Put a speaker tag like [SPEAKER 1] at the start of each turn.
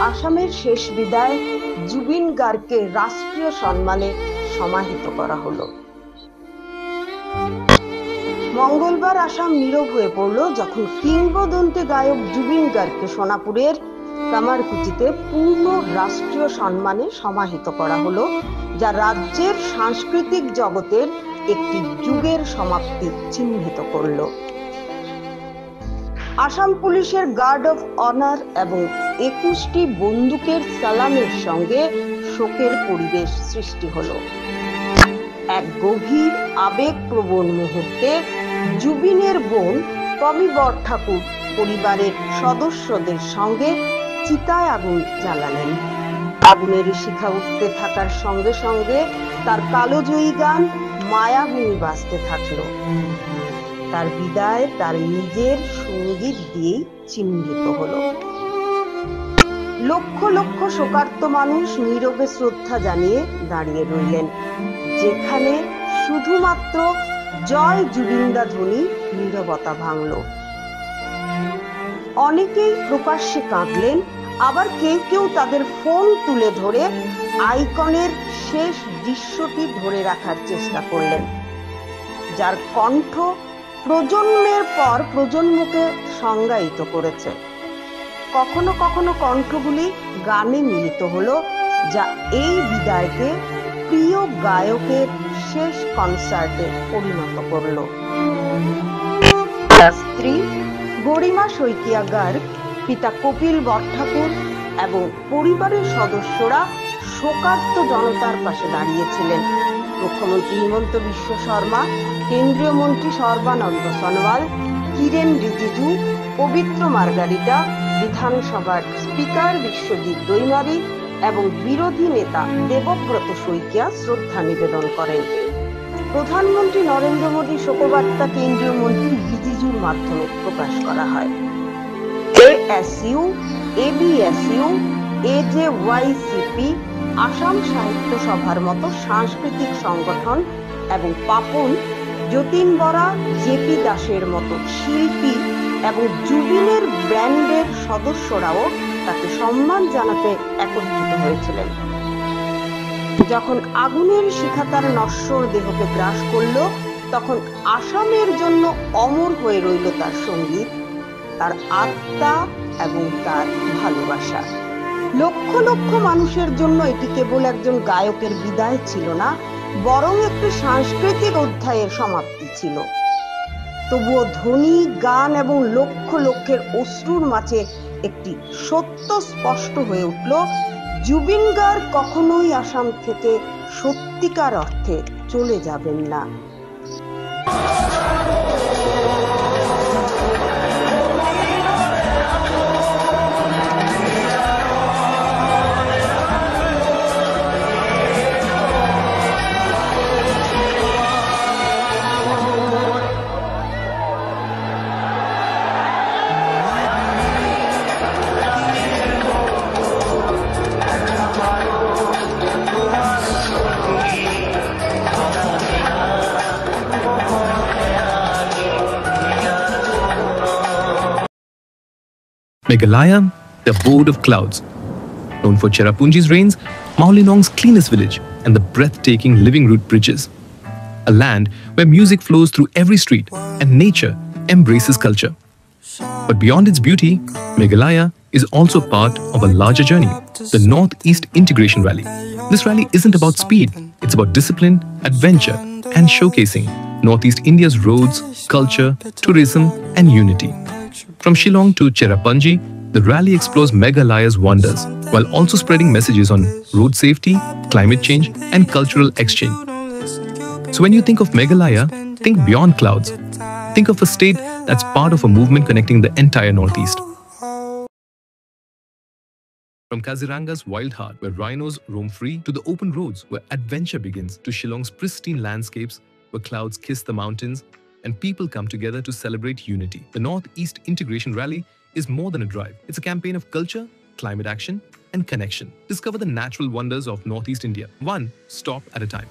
[SPEAKER 1] আসামের শেষ বিদায় জুবিন গার্গকে রাষ্ট্রীয় সম্মানে সমাহিত করা হলো। মঙ্গলবার আসাম নীরব হয়ে পড়ল যখন কিংবদন্তি গায়ক জুবিন গার্গকে সোনাপুরের কামারকুচিতে পূর্ণ রাষ্ট্রীয় সম্মানে সমাহিত করা হলো, যা রাজ্যের সাংস্কৃতিক জগতের একটি যুগের সমাপ্তি চিহ্নিত করল। আসাম পুলিশের গার্ড অফ অনার এবং 21টি বন্দুকের সালামের সঙ্গে শোকের পরিবেশ সৃষ্টি হলো। এক গভীর আবেগপ্রবণ মুহূর্তে জুবিনের বোন পমি বরঠাকুর পরিবারের সদস্যদের সঙ্গে চিতায় আগুন জ্বালালেন। আগুনের শিখা উঠতে থাকার সঙ্গে সঙ্গে তার কালোজয়ী গান মায়াবিনী বাজতে থাকলো। তার বিদায় তার নিজের সঙ্গীত দিয়েই চিহ্নিত হলো। লক্ষ লক্ষ শোকার্ত মানুষ নীরবে শ্রদ্ধা জানিয়ে দাঁড়িয়ে রইলেন, যেখানে শুধুমাত্র জয় জুবিনদা ধ্বনি নীরবতা ভাঙল। অনেকেই প্রকাশ্যে কাঁদলেন, আবার কেউ কেউ তাদের ফোন তুলে ধরে আইকনের শেষ দৃশ্যটি ধরে রাখার চেষ্টা করলেন, যার কণ্ঠ প্রজন্মের পর প্রজন্মকে সংজ্ঞায়িত করেছে। কখনো কখনো কণ্ঠগুলি গানে মিলিত হলো, যা এই বিদায়কে প্রিয় গায়কের শেষ কনসার্টে পরিণত করল। তার স্ত্রী গরিমা শইকিয়া গার্গ, পিতা কপিল বরঠাকুর এবং পরিবারের সদস্যরা শোকার্ত জনতার পাশে দাঁড়িয়েছিলেন। মুখ্যমন্ত্রী হিমন্ত বিশ্ব শর্মা, কেন্দ্রীয় মন্ত্রী সর্বানন্দ সোনোয়াল, কিরেন রিজিজু, পবিত্র মার্গারিটা, বিধানসভার স্পিকার বিশ্বজিৎ দৈমারি এবং বিরোধী নেতা দেবব্রত শইকিয়া শ্রদ্ধা নিবেদন করেন। প্রধানমন্ত্রী নরেন্দ্র মোদীর শোকবার্তা কেন্দ্রীয় মন্ত্রী রিজিজুর মাধ্যমে প্রকাশ করা হয়। এএসইউ, এবিএসইউ, এজেওয়াইসিপি, আসাম সাহিত্য সভার মতো সাংস্কৃতিক সংগঠন এবং পাপন, যতীন বরা, জেপি দাসের মতো শিল্পী এবং জুবিনের ব্যান্ডের সদস্যরাও তাকে সম্মান জানাতে একত্রিত হয়েছিলেন। যখন আগুনের শিখা তার নশ্বর দেহকে গ্রাস করল, তখন আসামের জন্য অমর হয়ে রইল তার সঙ্গীত, তার আত্মা এবং তার ভালোবাসা। লক্ষ লক্ষ মানুষের জন্য এটি কেবল একজন গায়কের বিদায় ছিল না, বরং একটি সাংস্কৃতিক অধ্যায়ের সমাপ্তি ছিল। তবুও ধ্বনি, গান এবং লক্ষ লক্ষের অশ্রুর মাঝে একটি সত্য স্পষ্ট হয়ে উঠল: জুবিন গার্গ কখনোই আসাম থেকে সত্যিকার অর্থে চলে যাবেন না।
[SPEAKER 2] Meghalaya, the abode of clouds. Known for Cherrapunji's rains, Mawlyinong's cleanest village, and the breathtaking living root bridges. A land where music flows through every street and nature embraces culture. But beyond its beauty, Meghalaya is also part of a larger journey, the Northeast Integration Rally. This rally isn't about speed, it's about discipline, adventure, and showcasing Northeast India's roads, culture, tourism, and unity. From Shillong to Cherrapunji, the rally explores Meghalaya's wonders, while also spreading messages on road safety, climate change, and cultural exchange. So when you think of Meghalaya, think beyond clouds. Think of a state that's part of a movement connecting the entire Northeast. From Kaziranga's wild heart, where rhinos roam free, to the open roads where adventure begins, to Shillong's pristine landscapes where clouds kiss the mountains and people come together to celebrate unity. The Northeast Integration Rally is more than a drive. It's a campaign of culture, climate action, and connection. Discover the natural wonders of Northeast India, one stop at a time.